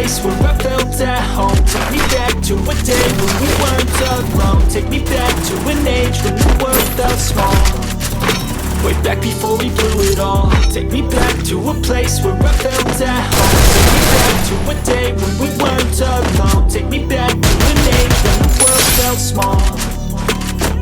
place where I felt at home. Take me back to a day when we weren't alone. Take me back to an age when the world felt small. Way back before we blew it all. Take me back to a place where I felt at home. Take me back to a day when we weren't alone. Take me back to an age when the world felt small.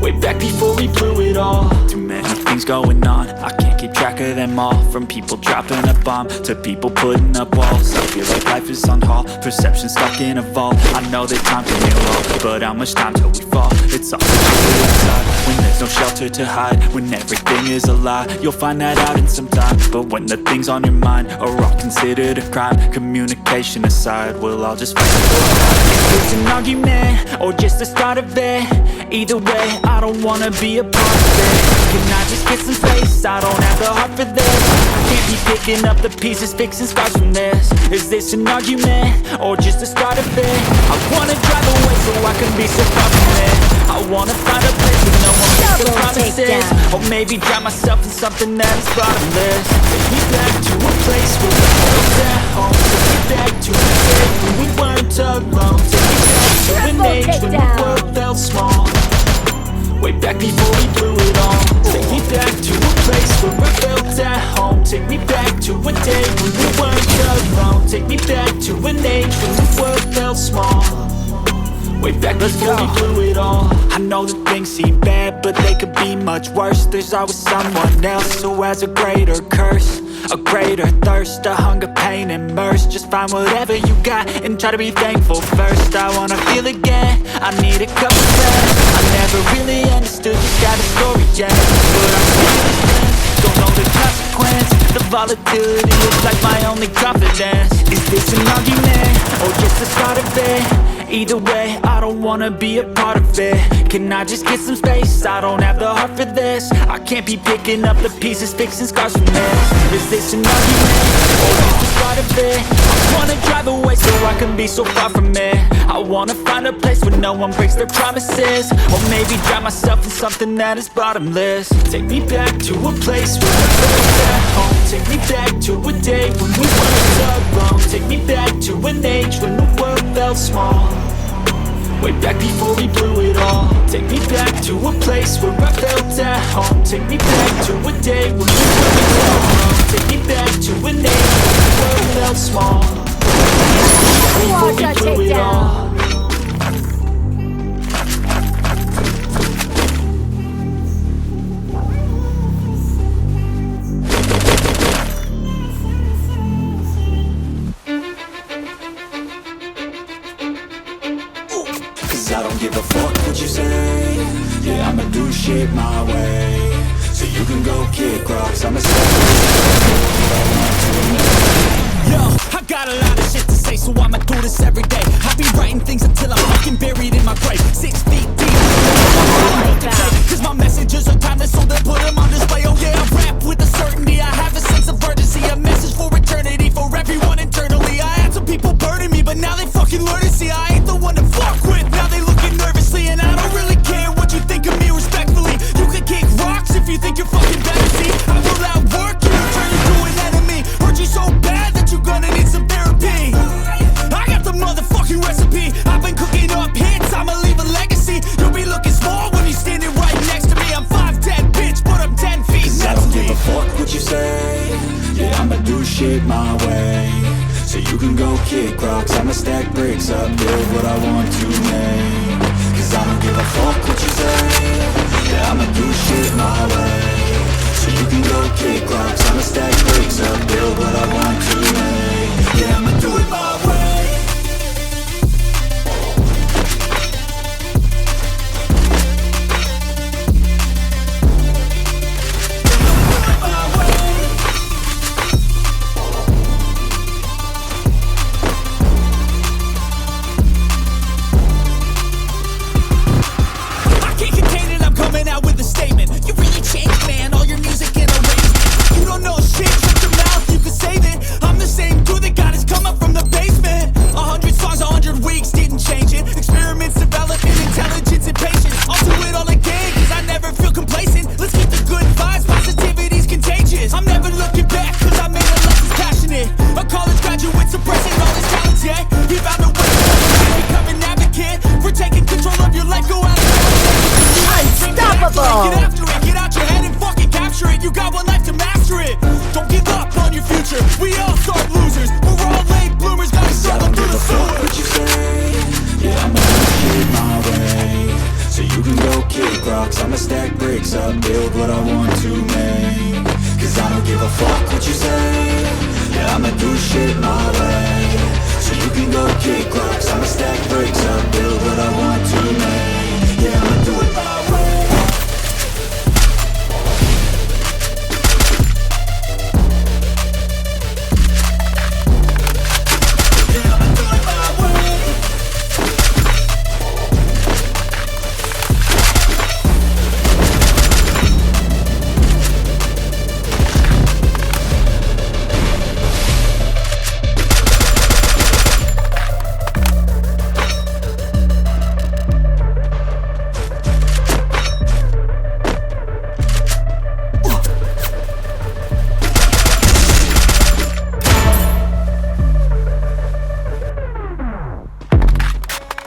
Way back before we blew it all. Too many things going on, I can't keep track of them all. From people dropping a bomb to people putting up walls. I feel like life is on hold, perception stuck in a vault. I know that time can heal all, but how much time till we fall? It's all inside, when there's no shelter to hide. When everything is a lie, you'll find that out in some time. But when the things on your mind are all considered a crime, communication aside, we'll all just fight for it. It's an argument, or just the start of it. Either way, I don't wanna be a part of it. Can I just get some space? I don't have the heart for this. Can't be picking up the pieces, fixing scars from this. Is this an argument, or just the start of it? I wanna drive away so I can be so far from it. I wanna find a place where no one makes the promises. Or maybe drown myself in something that is bottomless. Take me back to a place where I felt at home. Take me back to a day when we weren't alone. Take me back to an age when the world felt small. Way back before we blew it all. Take me back to a place where I felt at home. Take me back to a day when we weren't alone. Take me back to an age when the world felt small. Way back before we blew it all. I know that things seem bad, but they could be much worse. There's always someone else who has a greater curse, a greater thirst, a hunger, pain, and mercy. Just find whatever you got and try to be thankful first. I wanna feel again, I need a couple friends. I never really understood, just got a story, yeah. But I'm feeling, don't know the consequence. The volatility is like my only confidence. Is this an argument, or just the start of it? Either way, I don't wanna be a part of it. Can I just get some space? I don't have the heart for this. I can't be picking up the pieces, fixing scars from this. Is this an argument, or just the start of it? I wanna drive away so I can be so far from it. I wanna find a place where no one breaks their promises. Or maybe drown myself in something that is bottomless. Take me back to a place where I felt at home. Take me back to a day when we weren't alone. Take me back to an age when the world felt small. Way back before we blew it all. Take me back to a place where I felt at home. Take me back to a day when we weren't alone. Take me back to an age when the world felt small. Before we blew it all. I don't give a fuck what you say. Yeah, I'ma do shit my way. So you can go kick rocks, I'ma stay. Yo, I got a lot of shit to say, so I'ma do this every day. I'll be writing things until I'm fucking buried in my grave. 6 feet deep. Cause my messages are timeless, so they'll put them on display. Oh yeah, I rap with a certainty. I have a sense of urgency, a message for eternity, for everyone internally. I had some people burning me, but now they fucking learn to see I ain't the one to fuck with. Now they looking nervously, and I don't really care what you think of me respectfully. You can kick rocks if you think you're fucking better. See, I will outwork you, turn you to an enemy. Hurt you so bad that you're gonna need some therapy. I got the motherfucking recipe. I've been cooking up hits, I'ma leave a legacy. You'll be looking small when you're standing right next to me. I'm 5'10", bitch, but I'm 10 feet next to me. I don't give a fuck what you say. Yeah, I'ma do shit my way. So you can go kick rocks, I'ma stack bricks up, build what I want to make. Cause I don't give a fuck what you say. Yeah, I'ma do shit my way. So you can go kick rocks, I'ma stack bricks up, build what I want to make. Yeah, I'ma do it my way. Out with a statement. You really changed, man. All your music and one life to master it. Don't give up on your future, we all start losers. We're all late bloomers, gotta struggle through the sewer. What you say? Yeah, I'ma keep my way, so you can go kick rocks. I'ma stack bricks up, build what I want to make. Cause I don't give a fuck what you say. Yeah, I'ma do shit my way, so you can go kick rocks. I'ma stack bricks up, build what I want to make. Yeah, I'ma do it my way.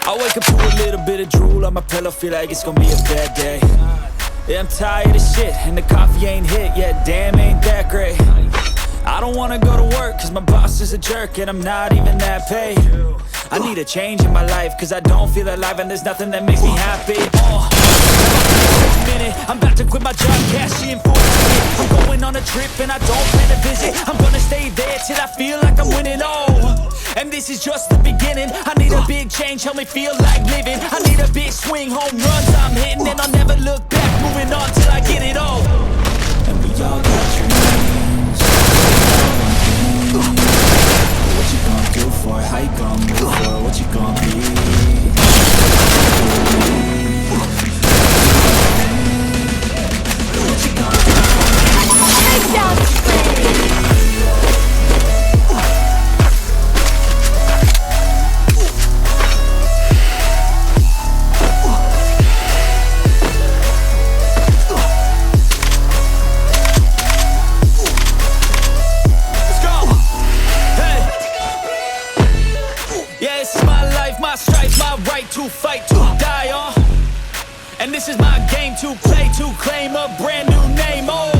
I wake up to a little bit of drool on my pillow, feel like it's gonna be a bad day. Yeah, I'm tired of shit, and the coffee ain't hit yet, damn ain't that great. I don't wanna go to work, cause my boss is a jerk, and I'm not even that paid. I need a change in my life, cause I don't feel alive, and there's nothing that makes me happy. I'm about to quit my job, cash in for a ticket. I'm going on a trip and I don't plan to visit. I'm gonna stay there till I feel like I'm winning, oh. And this is just the beginning. I need a big change, help me feel like living. I need a big swing, home runs I'm hitting. And I'll never look back, moving on till I get it all. And we all got dreams. What you gonna do for it? How you gonna move for it? What you gonna be? To fight, to die on. And this is my game to play, to claim a brand new name, oh.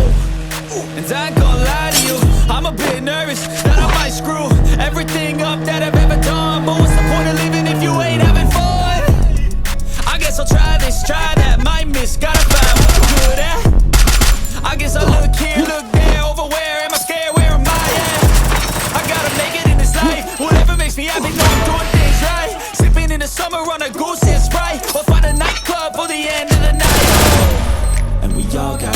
And I ain't gonna lie to you, I'm a bit nervous that I might screw everything up that I've ever done. But what's the point of living if you ain't having fun? I guess I'll try this, try that, might miss, gotta find what I'm good at. I guess I look here, look there, over where am I scared, where am I at? I gotta make it in this life, whatever makes me happy, know I'm doing things right. In the summer on a goose and Sprite, or find a nightclub for the end of the night, oh. And we all got